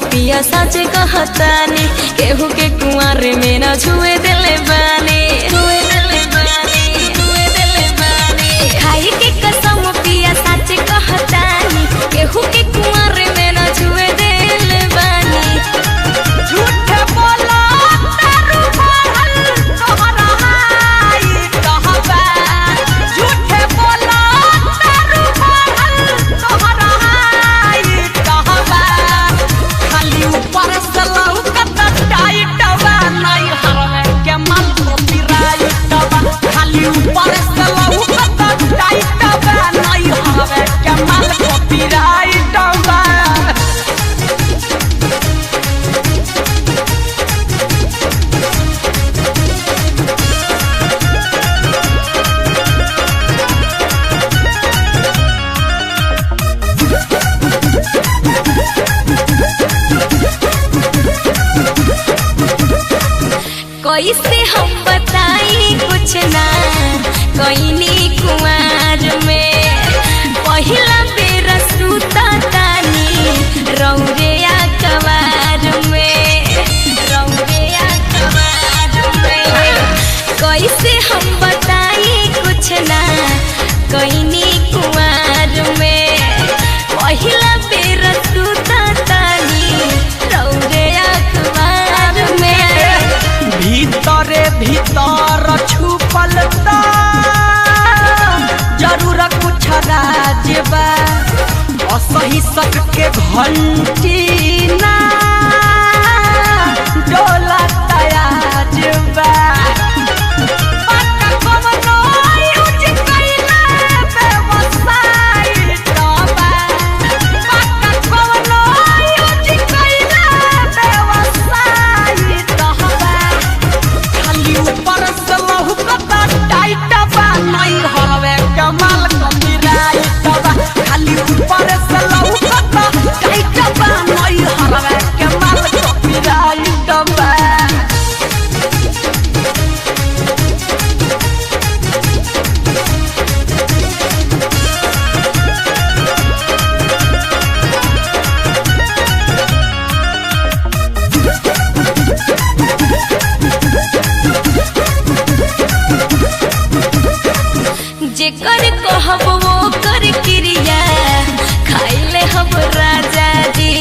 पिया सच कहतानी केहू के कुंवर में न छुए दिले बानी खाई के कसम पिया सच कहतानी केहू के कुंवर में न छुए दिले बानी झूठ बोला तारू भरल तोहरा हाई कहबा झूठ बोला तारू भरल तोहरा हाई कहबा खाली ऊपर से लौकत टाइट बा नहीं हरवे के मन को पिराइट बा खाली ऊपर से लौकत टाइट बा नहीं हरवे के मन को पिराइट बा कैसे हम बताई कुछ ना कईनी कुमार में पहिला बेर सुता तानी रौरिया कवार में कैसे हम बताई कुछ ना कईनी कुमार में पहिला बेर सुता तानी रौरिया कवार में भीतरे भीतर छुपल ता जरूर कुछ राज बा असही सक के घंटी ना डोला तयाज बा जेकर कहब वो कर क्रिया खाइले हम राजा जी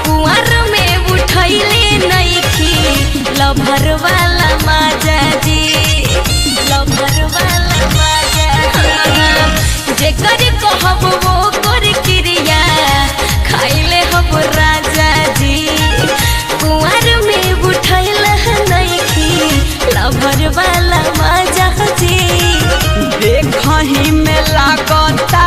कुंवर में उठैले नइखी लभर वाला माजा जी लभर वाला माजा जेकर कहब वो कर क्रिया खाइले हम राजा जी कुंवर में उठैले नइखी लभर वाला माजा जी देखही में लागता